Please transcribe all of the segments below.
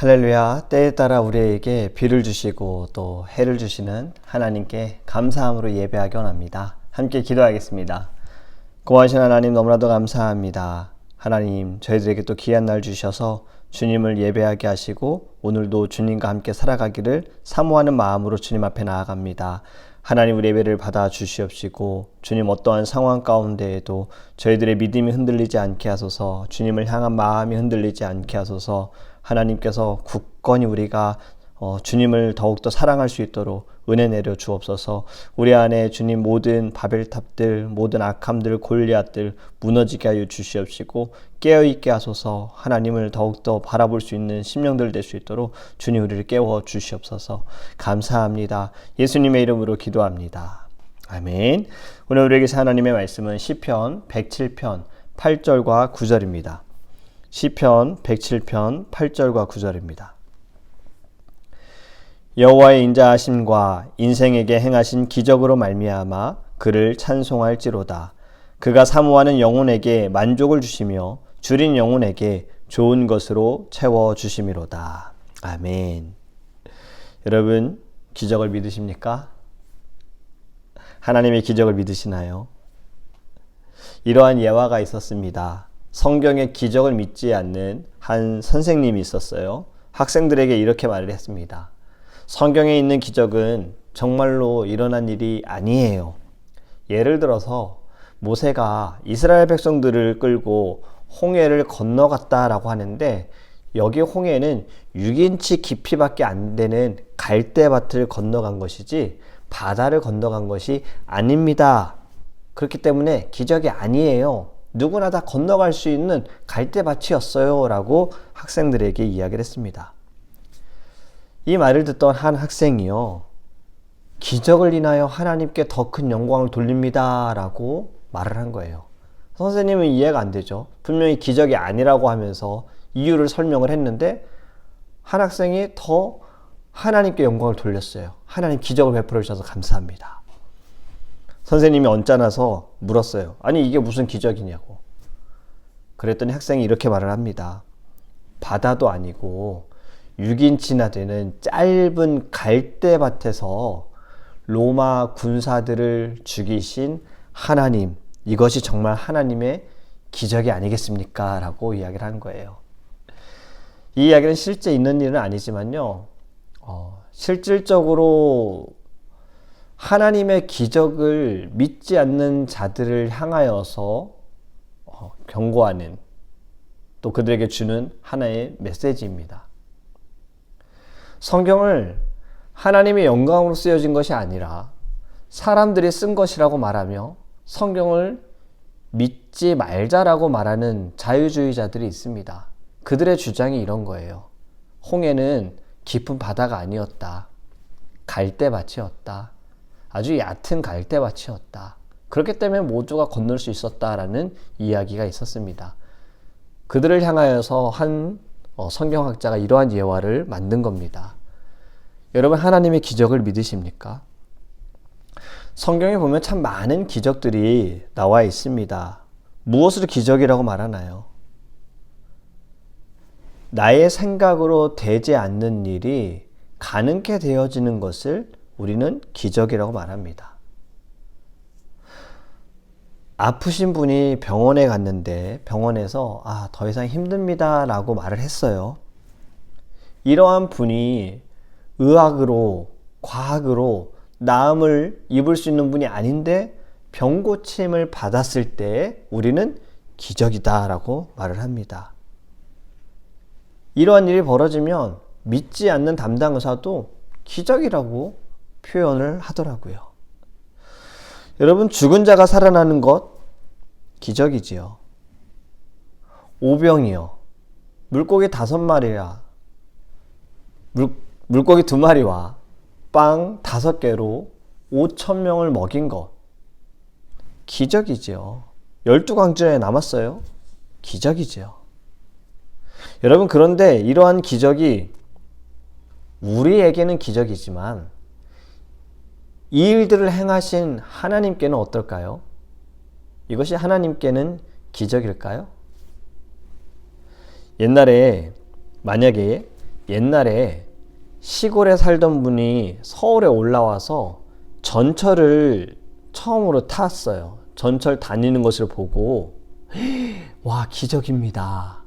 할렐루야. 때에 따라 우리에게 비를 주시고 또 해를 주시는 하나님께 감사함으로 예배하기 원합니다. 함께 기도하겠습니다. 고마우신 하나님, 너무나도 감사합니다. 하나님, 저희들에게 또 귀한 날 주셔서 주님을 예배하게 하시고 오늘도 주님과 함께 살아가기를 사모하는 마음으로 주님 앞에 나아갑니다. 하나님, 우리 예배를 받아 주시옵시고 주님, 어떠한 상황 가운데에도 저희들의 믿음이 흔들리지 않게 하소서, 주님을 향한 마음이 흔들리지 않게 하소서. 하나님께서 굳건히 우리가 주님을 더욱더 사랑할 수 있도록 은혜 내려 주옵소서. 우리 안에 주님 모든 바벨탑들, 모든 악함들, 골리앗들 무너지게 하여 주시옵시고 깨어있게 하소서. 하나님을 더욱더 바라볼 수 있는 심령들 될 수 있도록 주님 우리를 깨워 주시옵소서. 감사합니다. 예수님의 이름으로 기도합니다. 아멘. 오늘 우리에게 하나님의 말씀은 시편 107편 8절과 9절입니다. 시편 107편 8절과 9절입니다. 여호와의 인자하심과 인생에게 행하신 기적으로 말미암아 그를 찬송할지로다. 그가 사모하는 영혼에게 만족을 주시며 줄인 영혼에게 좋은 것으로 채워주심이로다. 아멘. 여러분, 기적을 믿으십니까? 하나님의 기적을 믿으시나요? 이러한 예화가 있었습니다. 성경의 기적을 믿지 않는 한 선생님이 있었어요. 학생들에게 이렇게 말을 했습니다. 성경에 있는 기적은 정말로 일어난 일이 아니에요. 예를 들어서 모세가 이스라엘 백성들을 끌고 홍해를 건너갔다라고 하는데, 여기 홍해는 6인치 깊이밖에 안 되는 갈대밭을 건너간 것이지 바다를 건너간 것이 아닙니다. 그렇기 때문에 기적이 아니에요. 누구나 다 건너갈 수 있는 갈대밭이었어요 라고 학생들에게 이야기를 했습니다. 이 말을 듣던 한 학생이요, 기적을 인하여 하나님께 더 큰 영광을 돌립니다 라고 말을 한 거예요. 선생님은 이해가 안 되죠. 분명히 기적이 아니라고 하면서 이유를 설명을 했는데 한 학생이 더 하나님께 영광을 돌렸어요. 하나님 기적을 베풀어 주셔서 감사합니다. 선생님이 언짢아서 물었어요. 아니, 이게 무슨 기적이냐고. 그랬더니 학생이 이렇게 말을 합니다. 바다도 아니고 6인치나 되는 짧은 갈대밭에서 로마 군사들을 죽이신 하나님, 이것이 정말 하나님의 기적이 아니겠습니까? 라고 이야기를 한 거예요. 이 이야기는 실제 있는 일은 아니지만요, 실질적으로 하나님의 기적을 믿지 않는 자들을 향하여서 경고하는, 또 그들에게 주는 하나의 메시지입니다. 성경을 하나님의 영광으로 쓰여진 것이 아니라 사람들이 쓴 것이라고 말하며 성경을 믿지 말자라고 말하는 자유주의자들이 있습니다. 그들의 주장이 이런 거예요. 홍해는 깊은 바다가 아니었다. 갈대밭이었다. 아주 얕은 갈대밭이었다. 그렇기 때문에 모두가 건널 수 있었다라는 이야기가 있었습니다. 그들을 향하여서 한 성경학자가 이러한 예화를 만든 겁니다. 여러분, 하나님의 기적을 믿으십니까? 성경에 보면 참 많은 기적들이 나와 있습니다. 무엇을 기적이라고 말하나요? 나의 생각으로 되지 않는 일이 가능케 되어지는 것을 우리는 기적이라고 말합니다. 아프신 분이 병원에 갔는데 병원에서 더 이상 힘듭니다 라고 말을 했어요. 이러한 분이 의학으로, 과학으로 나음을 입을 수 있는 분이 아닌데 병고침을 받았을 때 우리는 기적이다 라고 말을 합니다. 이러한 일이 벌어지면 믿지 않는 담당 의사도 기적이라고 표현을 하더라고요. 여러분, 죽은 자가 살아나는 것 기적이지요. 오병이요, 물고기 5마리야, 물고기 2마리와 빵 5개로 5,000명을 먹인 것 기적이지요. 12광주에 남았어요. 기적이지요. 여러분, 그런데 이러한 기적이 우리에게는 기적이지만 이 일들을 행하신 하나님께는 어떨까요? 이것이 하나님께는 기적일까요? 옛날에 만약에 옛날에 시골에 살던 분이 서울에 올라와서 전철을 처음으로 탔어요. 전철 다니는 것을 보고 와, 기적입니다.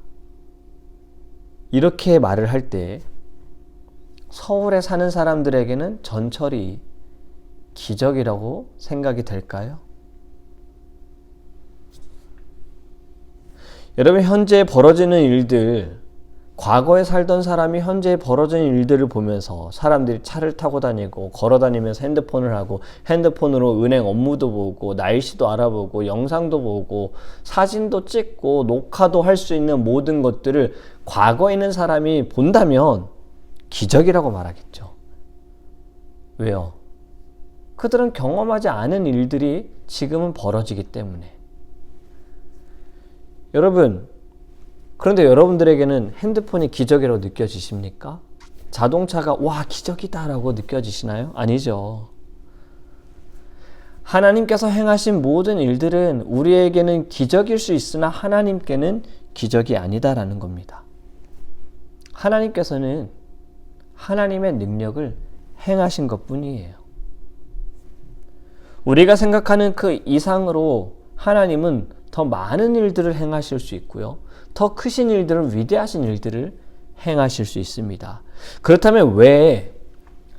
이렇게 말을 할 때 서울에 사는 사람들에게는 전철이 기적이라고 생각이 될까요? 여러분, 현재 벌어지는 일들, 과거에 살던 사람이 현재 벌어지는 일들을 보면서 사람들이 차를 타고 다니고 걸어 다니면서 핸드폰을 하고 핸드폰으로 은행 업무도 보고 날씨도 알아보고 영상도 보고 사진도 찍고 녹화도 할 수 있는 모든 것들을 과거에 있는 사람이 본다면 기적이라고 말하겠죠. 왜요? 그들은 경험하지 않은 일들이 지금은 벌어지기 때문에. 여러분, 그런데 여러분들에게는 핸드폰이 기적이라고 느껴지십니까? 자동차가 와, 기적이다 라고 느껴지시나요? 아니죠. 하나님께서 행하신 모든 일들은 우리에게는 기적일 수 있으나 하나님께는 기적이 아니다라는 겁니다. 하나님께서는 하나님의 능력을 행하신 것뿐이에요. 우리가 생각하는 그 이상으로 하나님은 더 많은 일들을 행하실 수 있고요. 더 크신 일들을, 위대하신 일들을 행하실 수 있습니다. 그렇다면 왜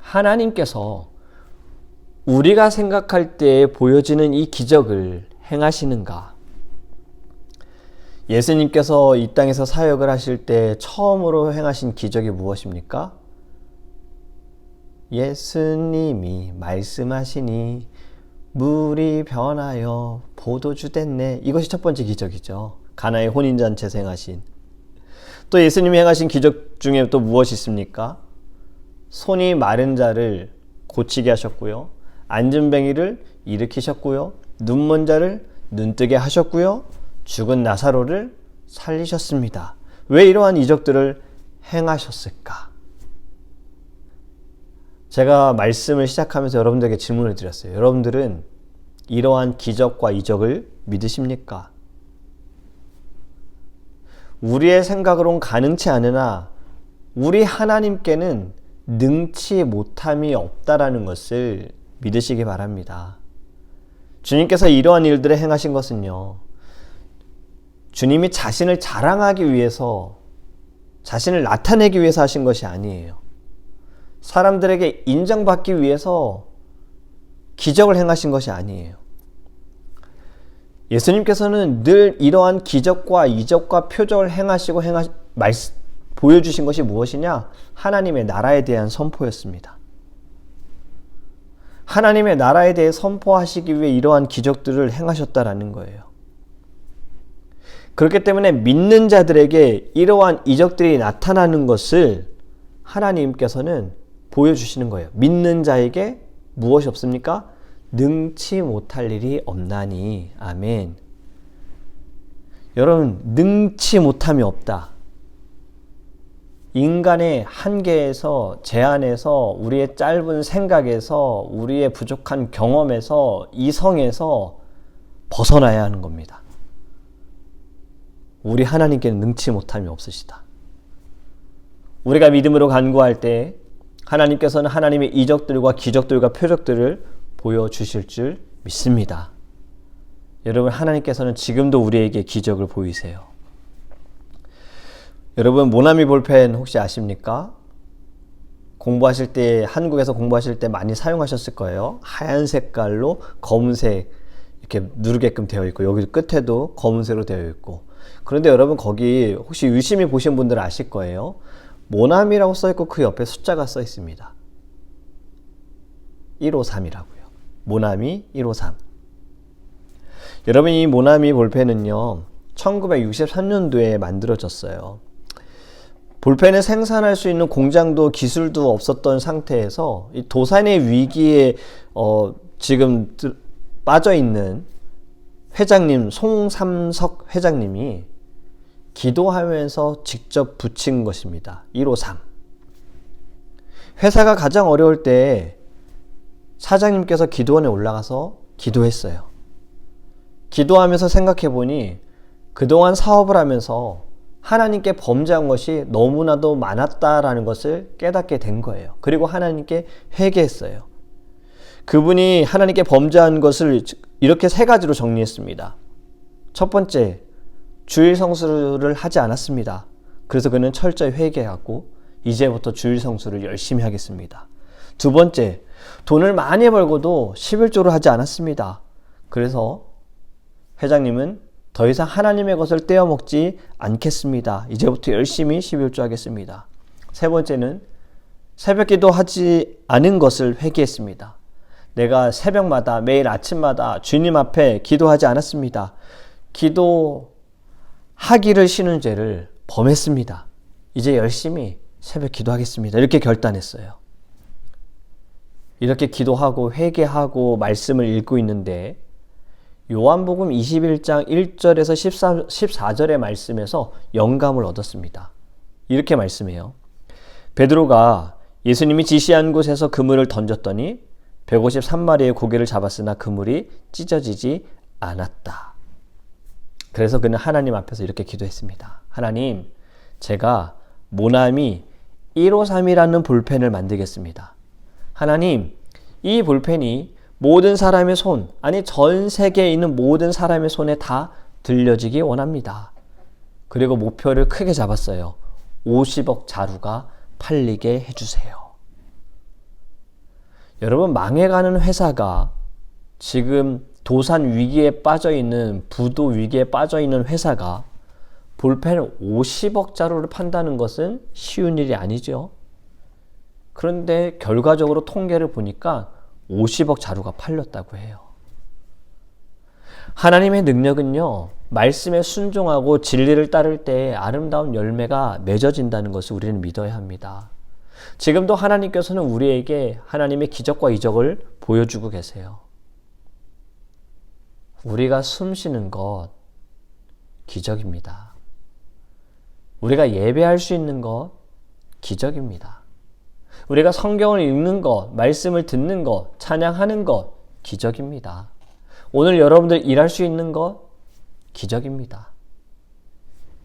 하나님께서 우리가 생각할 때 보여지는 이 기적을 행하시는가? 예수님께서 이 땅에서 사역을 하실 때 처음으로 행하신 기적이 무엇입니까? 예수님이 말씀하시니 물이 변하여 포도주 됐네. 이것이 첫 번째 기적이죠. 가나의 혼인잔치에서 행하신. 또 예수님이 행하신 기적 중에 또 무엇이 있습니까? 손이 마른 자를 고치게 하셨고요. 앉은 뱅이를 일으키셨고요. 눈먼 자를 눈뜨게 하셨고요. 죽은 나사로를 살리셨습니다. 왜 이러한 이적들을 행하셨을까? 제가 말씀을 시작하면서 여러분들에게 질문을 드렸어요. 여러분들은 이러한 기적과 이적을 믿으십니까? 우리의 생각으론 가능치 않으나 우리 하나님께는 능치 못함이 없다라는 것을 믿으시기 바랍니다. 주님께서 이러한 일들을 행하신 것은요, 주님이 자신을 자랑하기 위해서, 자신을 나타내기 위해서 하신 것이 아니에요. 사람들에게 인정받기 위해서 기적을 행하신 것이 아니에요. 예수님께서는 늘 이러한 기적과 이적과 표적을 행하시고 보여주신 것이 무엇이냐? 하나님의 나라에 대한 선포였습니다. 하나님의 나라에 대해 선포하시기 위해 이러한 기적들을 행하셨다라는 거예요. 그렇기 때문에 믿는 자들에게 이러한 이적들이 나타나는 것을 하나님께서는 보여주시는 거예요. 믿는 자에게 무엇이 없습니까? 능치 못할 일이 없나니. 아멘. 여러분, 능치 못함이 없다. 인간의 한계에서, 제한에서, 우리의 짧은 생각에서, 우리의 부족한 경험에서, 이성에서 벗어나야 하는 겁니다. 우리 하나님께는 능치 못함이 없으시다. 우리가 믿음으로 간구할 때 하나님께서는 하나님의 이적들과 기적들과 표적들을 보여주실 줄 믿습니다. 여러분, 하나님께서는 지금도 우리에게 기적을 보이세요. 여러분, 모나미 볼펜 혹시 아십니까? 공부하실 때, 한국에서 공부하실 때 많이 사용하셨을 거예요. 하얀 색깔로 검은색 이렇게 누르게끔 되어 있고, 여기 끝에도 검은색으로 되어 있고. 그런데 여러분, 거기 혹시 유심히 보신 분들은 아실 거예요. 모나미라고 써있고 그 옆에 숫자가 써 있습니다. 153이라고요. 모나미 153. 여러분, 이 모나미 볼펜은요, 1963년도에 만들어졌어요. 볼펜을 생산할 수 있는 공장도 기술도 없었던 상태에서 이 도산의 위기에 지금 빠져있는 회장님, 송삼석 회장님이 기도하면서 직접 붙인 것입니다. 153. 회사가 가장 어려울 때 사장님께서 기도원에 올라가서 기도했어요. 기도하면서 생각해 보니 그동안 사업을 하면서 하나님께 범죄한 것이 너무나도 많았다라는 것을 깨닫게 된 거예요. 그리고 하나님께 회개했어요. 그분이 하나님께 범죄한 것을 이렇게 세 가지로 정리했습니다. 첫 번째, 주일 성수를 하지 않았습니다. 그래서 그는 철저히 회개하고 이제부터 주일 성수를 열심히 하겠습니다. 두 번째, 돈을 많이 벌고도 11조를 하지 않았습니다. 그래서 회장님은 더 이상 하나님의 것을 떼어먹지 않겠습니다. 이제부터 열심히 11조 하겠습니다. 세 번째는 새벽기도 하지 않은 것을 회개했습니다. 내가 새벽마다 매일 아침마다 주님 앞에 기도하지 않았습니다. 기도하기를 싫은 죄를 범했습니다. 이제 열심히 새벽 기도하겠습니다. 이렇게 결단했어요. 이렇게 기도하고 회개하고 말씀을 읽고 있는데 요한복음 21장 1절에서 14절의 말씀에서 영감을 얻었습니다. 이렇게 말씀해요. 베드로가 예수님이 지시한 곳에서 그물을 던졌더니 153마리의 고기를 잡았으나 그물이 찢어지지 않았다. 그래서 그는 하나님 앞에서 이렇게 기도했습니다. 하나님, 제가 모나미 153이라는 볼펜을 만들겠습니다. 하나님, 이 볼펜이 모든 사람의 손, 아니 전 세계에 있는 모든 사람의 손에 다 들려지기 원합니다. 그리고 목표를 크게 잡았어요. 50억 자루가 팔리게 해주세요. 여러분, 망해가는 회사가 지금 도산 위기에 빠져있는, 부도 위기에 빠져있는 회사가 볼펜 50억 자루를 판다는 것은 쉬운 일이 아니죠. 그런데 결과적으로 통계를 보니까 50억 자루가 팔렸다고 해요. 하나님의 능력은요, 말씀에 순종하고 진리를 따를 때 아름다운 열매가 맺어진다는 것을 우리는 믿어야 합니다. 지금도 하나님께서는 우리에게 하나님의 기적과 이적을 보여주고 계세요. 우리가 숨 쉬는 것, 기적입니다. 우리가 예배할 수 있는 것, 기적입니다. 우리가 성경을 읽는 것, 말씀을 듣는 것, 찬양하는 것, 기적입니다. 오늘 여러분들 일할 수 있는 것, 기적입니다.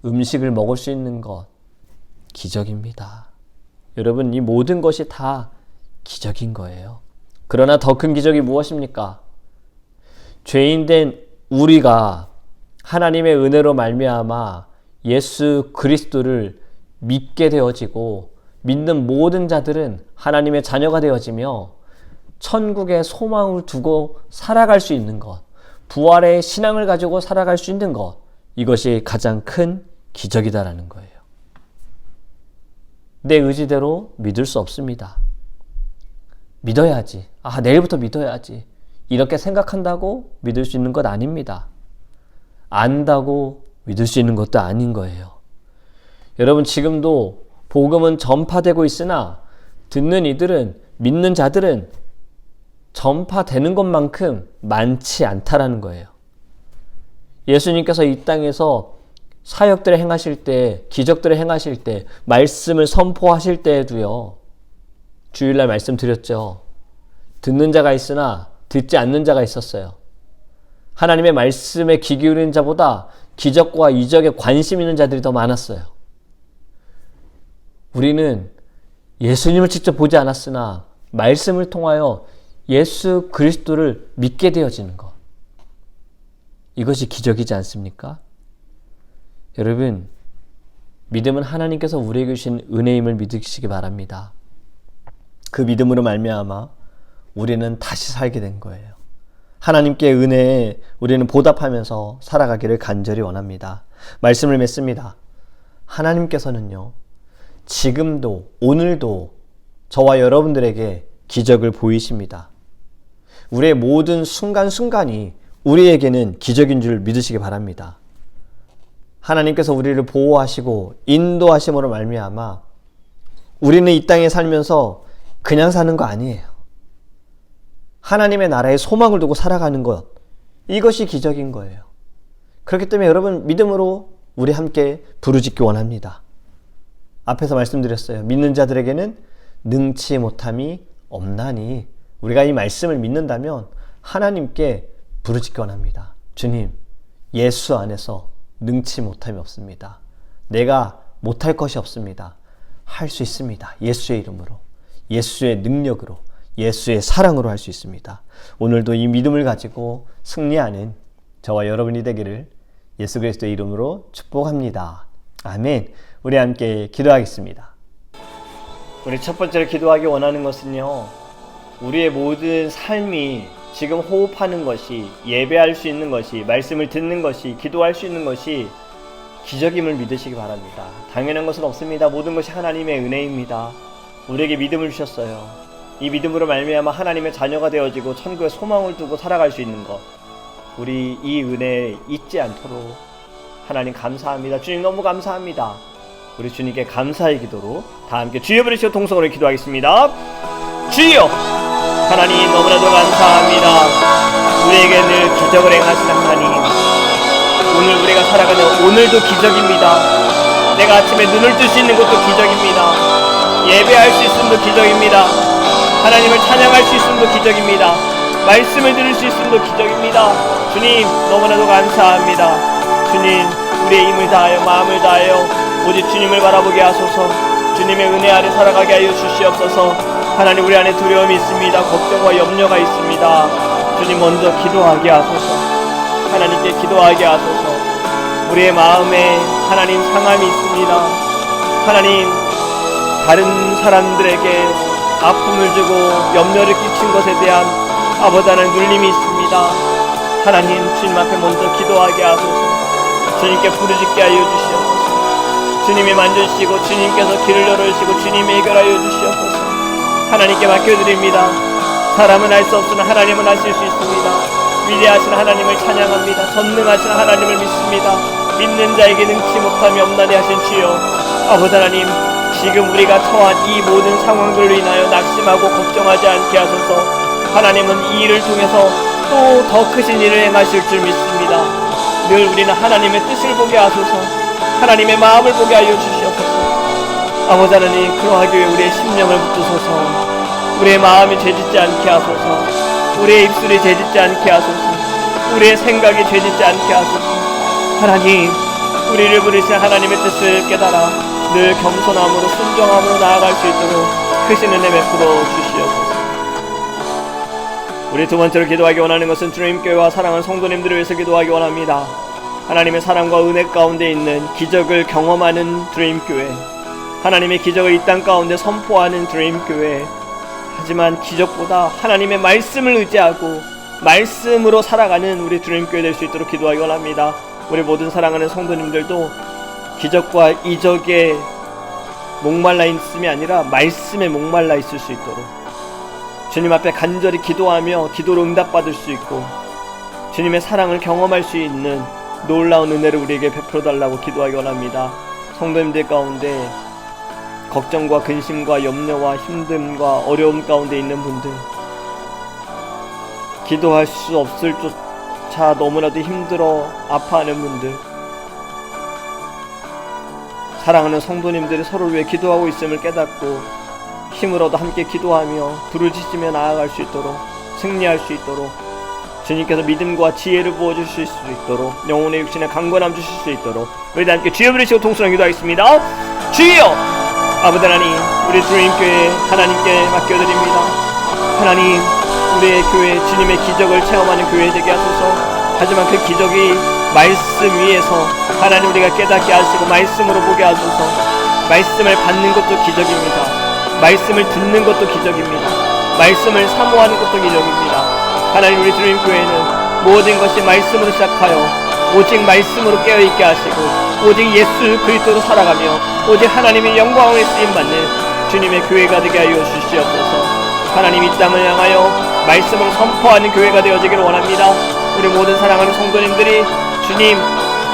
음식을 먹을 수 있는 것, 기적입니다. 여러분, 이 모든 것이 다 기적인 거예요. 그러나 더 큰 기적이 무엇입니까? 죄인된 우리가 하나님의 은혜로 말미암아 예수 그리스도를 믿게 되어지고 믿는 모든 자들은 하나님의 자녀가 되어지며 천국의 소망을 두고 살아갈 수 있는 것, 부활의 신앙을 가지고 살아갈 수 있는 것, 이것이 가장 큰 기적이다라는 거예요. 내 의지대로 믿을 수 없습니다. 믿어야지. 내일부터 믿어야지. 이렇게 생각한다고 믿을 수 있는 것 아닙니다. 안다고 믿을 수 있는 것도 아닌 거예요. 여러분, 지금도 복음은 전파되고 있으나 듣는 이들은, 믿는 자들은 전파되는 것만큼 많지 않다라는 거예요. 예수님께서 이 땅에서 사역들을 행하실 때, 기적들을 행하실 때, 말씀을 선포하실 때에도요, 주일날 말씀드렸죠. 듣는 자가 있으나 듣지 않는 자가 있었어요. 하나님의 말씀에 귀 기울이는 자보다 기적과 이적에 관심 있는 자들이 더 많았어요. 우리는 예수님을 직접 보지 않았으나 말씀을 통하여 예수 그리스도를 믿게 되어지는 것, 이것이 기적이지 않습니까? 여러분, 믿음은 하나님께서 우리에게 주신 은혜임을 믿으시기 바랍니다. 그 믿음으로 말미암아 우리는 다시 살게 된 거예요. 하나님께 은혜에 우리는 보답하면서 살아가기를 간절히 원합니다. 말씀을 맺습니다. 하나님께서는요, 지금도 오늘도 저와 여러분들에게 기적을 보이십니다. 우리의 모든 순간순간이 우리에게는 기적인 줄 믿으시기 바랍니다. 하나님께서 우리를 보호하시고 인도하심으로 말미암아 우리는 이 땅에 살면서 그냥 사는 거 아니에요. 하나님의 나라에 소망을 두고 살아가는 것, 이것이 기적인 거예요. 그렇기 때문에 여러분, 믿음으로 우리 함께 부르짖기 원합니다. 앞에서 말씀드렸어요. 믿는 자들에게는 능치 못함이 없나니, 우리가 이 말씀을 믿는다면 하나님께 부르짖기 원합니다. 주님, 예수 안에서 능치 못함이 없습니다. 내가 못할 것이 없습니다. 할 수 있습니다. 예수의 이름으로, 예수의 능력으로, 예수의 사랑으로 할 수 있습니다. 오늘도 이 믿음을 가지고 승리하는 저와 여러분이 되기를 예수 그리스도의 이름으로 축복합니다. 아멘. 우리 함께 기도하겠습니다. 우리 첫 번째로 기도하기 원하는 것은요, 우리의 모든 삶이 지금 호흡하는 것이, 예배할 수 있는 것이, 말씀을 듣는 것이, 기도할 수 있는 것이 기적임을 믿으시기 바랍니다. 당연한 것은 없습니다. 모든 것이 하나님의 은혜입니다. 우리에게 믿음을 주셨어요. 이 믿음으로 말미암아 하나님의 자녀가 되어지고 천국의 소망을 두고 살아갈 수 있는 것, 우리 이 은혜에 잊지 않도록 하나님 감사합니다. 주님 너무 감사합니다. 우리 주님께 감사의 기도로 다 함께 주여 부르시고 통성으로 기도하겠습니다. 주여 하나님 너무나도 감사합니다. 우리에게 늘 기적을 행하시는 하나님, 오늘 우리가 살아가는 오늘도 기적입니다. 내가 아침에 눈을 뜰 수 있는 것도 기적입니다. 예배할 수 있음도 기적입니다. 하나님을 찬양할 수 있음도 기적입니다. 말씀을 들을 수 있음도 기적입니다. 주님 너무나도 감사합니다. 주님 우리의 힘을 다하여 마음을 다하여 오직 주님을 바라보게 하소서. 주님의 은혜 아래 살아가게 하여 주시옵소서. 하나님 우리 안에 두려움이 있습니다. 걱정과 염려가 있습니다. 주님 먼저 기도하게 하소서. 하나님께 기도하게 하소서. 우리의 마음에 하나님 상함이 있습니다. 하나님 다른 사람들에게 아픔을 주고 염려를 끼친 것에 대한 아버다는 눌림이 있습니다. 하나님 주님 앞에 먼저 기도하게 하소서. 주님께 부르짖게 하여 주시옵소서. 주님이 만져주시고 주님께서 길을 열어주시고 주님이 해결하여 주시옵소서. 하나님께 맡겨드립니다. 사람은 할 수 없으나 하나님은 하실 수 있습니다. 위대하신 하나님을 찬양합니다. 전능하신 하나님을 믿습니다. 믿는 자에게 능치 못함이 없나니 하신 주여, 아버지 하나님, 지금 우리가 처한 이 모든 상황들로 인하여 낙심하고 걱정하지 않게 하소서. 하나님은 이 일을 통해서 또 더 크신 일을 행하실 줄 믿습니다. 늘 우리는 하나님의 뜻을 보게 하소서. 하나님의 마음을 보게 하여 주시옵소서. 아버지 하나님, 그러하기 위해 우리의 심령을 붙드소서. 우리의 마음이 죄짓지 않게 하소서. 우리의 입술이 죄짓지 않게 하소서. 우리의 생각이 죄짓지 않게 하소서. 하나님, 우리를 부르신 하나님의 뜻을 깨달아 늘 겸손함으로 순종함으로 나아갈 수 있도록 크신 은혜 베풀어 주시옵소서. 우리 두 번째로 기도하기 원하는 것은 주님교회와 사랑하는 성도님들을 위해서 기도하기 원합니다. 하나님의 사랑과 은혜 가운데 있는 기적을 경험하는 드림교회, 하나님의 기적을 이 땅 가운데 선포하는 드림교회, 하지만 기적보다 하나님의 말씀을 의지하고 말씀으로 살아가는 우리 드림교회 될 수 있도록 기도하기 원합니다. 우리 모든 사랑하는 성도님들도 기적과 이적에 목말라 있음이 아니라 말씀에 목말라 있을 수 있도록 주님 앞에 간절히 기도하며 기도로 응답받을 수 있고 주님의 사랑을 경험할 수 있는 놀라운 은혜를 우리에게 베풀어 달라고 기도하기 원합니다. 성도님들 가운데 걱정과 근심과 염려와 힘듦과 어려움 가운데 있는 분들, 기도할 수 없을 조차 너무나도 힘들어 아파하는 분들, 사랑하는 성도님들이 서로를 위해 기도하고 있음을 깨닫고 힘을 얻어 함께 기도하며 부르짖으며 나아갈 수 있도록, 승리할 수 있도록 주님께서 믿음과 지혜를 부어주실 수 있도록, 영혼의 육신에 강건함 주실 수 있도록 우리 다 함께 주여 부르시고 통성으로 기도하겠습니다. 주여! 아버지 하나님, 우리 주님교회 하나님께 맡겨드립니다. 하나님, 우리의 교회 주님의 기적을 체험하는 교회 되게 하소서. 하지만 그 기적이 말씀 위에서 하나님 우리가 깨닫게 하시고 말씀으로 보게 하소서. 말씀을 받는 것도 기적입니다. 말씀을 듣는 것도 기적입니다. 말씀을 사모하는 것도 기적입니다. 하나님, 우리 주님 교회는 모든 것이 말씀으로 시작하여 오직 말씀으로 깨어있게 하시고 오직 예수 그리스도로 살아가며 오직 하나님의 영광을 쓰임받는 주님의 교회가 되게 하여 주시옵소서. 하나님, 이 땅을 향하여 말씀으로 선포하는 교회가 되어지기를 원합니다. 우리 모든 사랑하는 성도님들이 주님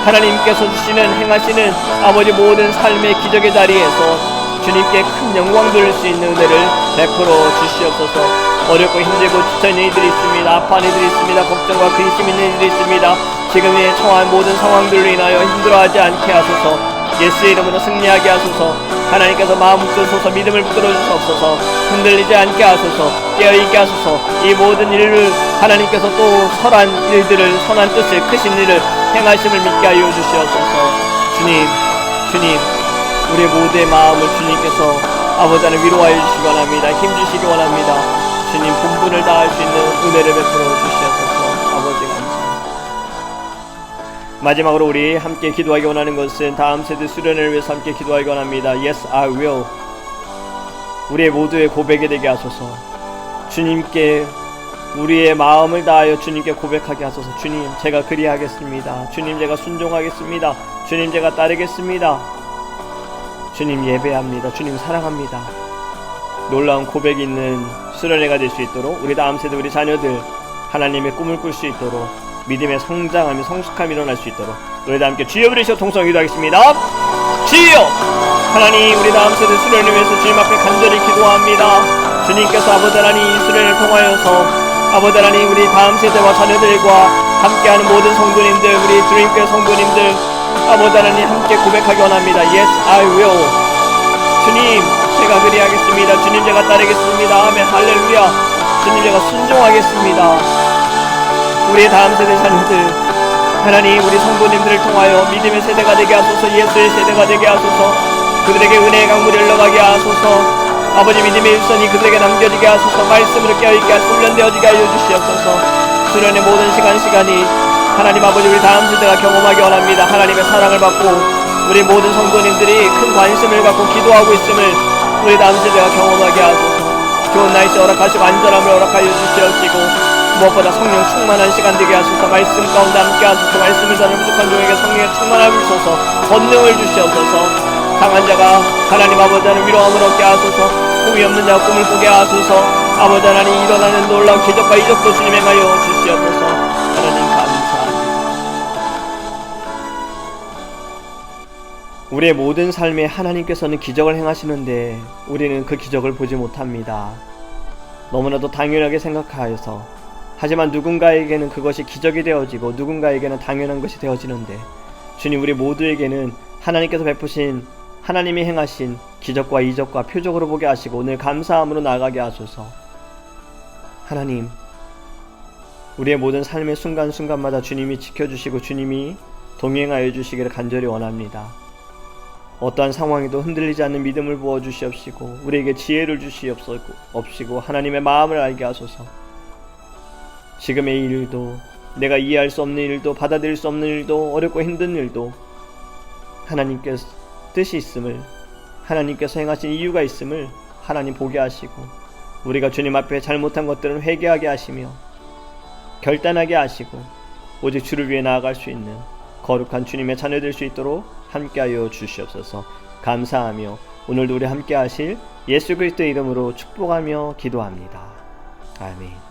하나님께서 주시는 행하시는 아버지 모든 삶의 기적의 자리에서 주님께 큰 영광 돌릴 수 있는 은혜를 베풀어 주시옵소서. 어렵고 힘들고 지쳐있는 이들이 있습니다. 아파하는 이들이 있습니다. 걱정과 근심 있는 이들이 있습니다. 지금의 처한 모든 상황들로 인하여 힘들어하지 않게 하소서. 예수의 이름으로 승리하게 하소서. 하나님께서 마음 붙드소서. 믿음을 붙들어 주시옵소서. 흔들리지 않게 하소서. 깨어있게 하소서. 이 모든 일을 하나님께서 또 선한 일들을, 선한 뜻을, 크신 일을 행하심을 믿게 하여 주시옵소서. 주님, 주님, 우리 모두의 마음을 주님께서 아버지 하나님 위로하여 주시기 원합니다. 힘주시기 원합니다. 주님, 본분을 다할 수 있는 은혜를 베풀어 주시옵소서. 아버지 감사합니다. 마지막으로 우리 함께 기도하기 원하는 것은 다음 세대 수련을 위해서 함께 기도하기 원합니다. Yes, I will. 우리의 모두의 고백이 되게 하소서. 주님께 우리의 마음을 다하여 주님께 고백하게 하소서. 주님, 제가 그리하겠습니다. 주님, 제가 순종하겠습니다. 주님, 제가 따르겠습니다. 주님, 예배합니다. 주님, 사랑합니다. 놀라운 고백이 있는 수련회가 될 수 있도록, 우리 다음 세대 우리 자녀들 하나님의 꿈을 꿀 수 있도록, 믿음의 성장하며 성숙함이 일어날 수 있도록 우리 다 함께 주여 부르시고 통성 기도하겠습니다. 주여 하나님, 우리 다음 세대 수련을 위해서 주님 앞에 간절히 기도합니다. 주님께서 아버지 하나님 이 수련을 통하여서 아버지 하나님 우리 다음 세대와 자녀들과 함께하는 모든 성도님들, 우리 드림교회 성도님들 아버지 하나님 함께 고백하기 원합니다. Yes, I will. 주님, 제가 그리하겠습니다. 주님, 제가 따르겠습니다. 아멘, 할렐루야. 주님, 제가 순종하겠습니다. 우리의 다음 세대 자녀들 하나님, 우리 성도님들을 통하여 믿음의 세대가 되게 하소서. 예수의 세대가 되게 하소서. 그들에게 은혜의 강물이 흘러가게 하소서. 아버지, 믿음의 일선이 그들에게 남겨지게 하소서. 말씀으로 깨어있게 하소서. 훈련되어지게 하여 주시옵소서. 수련의 모든 시간이 하나님 아버지 우리 다음 세대가 경험하기 원합니다. 하나님의 사랑을 받고 우리 모든 성도님들이 큰 관심을 갖고 기도하고 있음을 우리 다음 세대가 경험하게 하소서. 좋은 날씨 허락하시고 안전함을 허락하여 주시옵시고 무엇보다 성령 충만한 시간 되게 하소서. 말씀 가운데 함께 하소서. 말씀을 전하는 부족한 종에게 성령의 충만함을 주소서. 권능을 주시옵소서. 강한 자가 하나님 아버지 하나님 위로함을 얻게 하소서. 꿈이 없는 자가 꿈을 꾸게 하소서. 아버지 하나님 일어나는 놀라운 기적과 이적도 주님 행하여 주시옵소서. 하나님 감사합니다. 우리의 모든 삶에 하나님께서는 기적을 행하시는데 우리는 그 기적을 보지 못합니다. 너무나도 당연하게 생각하여서, 하지만 누군가에게는 그것이 기적이 되어지고 누군가에게는 당연한 것이 되어지는데, 주님, 우리 모두에게는 하나님께서 베푸신 하나님이 행하신 기적과 이적과 표적으로 보게 하시고 오늘 감사함으로 나아가게 하소서. 하나님, 우리의 모든 삶의 순간순간마다 주님이 지켜주시고 주님이 동행하여 주시기를 간절히 원합니다. 어떠한 상황에도 흔들리지 않는 믿음을 부어주시옵시고 우리에게 지혜를 주시옵시고 하나님의 마음을 알게 하소서. 지금의 일도, 내가 이해할 수 없는 일도, 받아들일 수 없는 일도, 어렵고 힘든 일도 하나님께서 뜻이 있음을, 하나님께서 행하신 이유가 있음을 하나님 보게 하시고 우리가 주님 앞에 잘못한 것들은 회개하게 하시며 결단하게 하시고 오직 주를 위해 나아갈 수 있는 거룩한 주님의 자녀 될 수 있도록 함께하여 주시옵소서. 감사하며 오늘도 우리 함께 하실 예수 그리스도의 이름으로 축복하며 기도합니다. 아멘.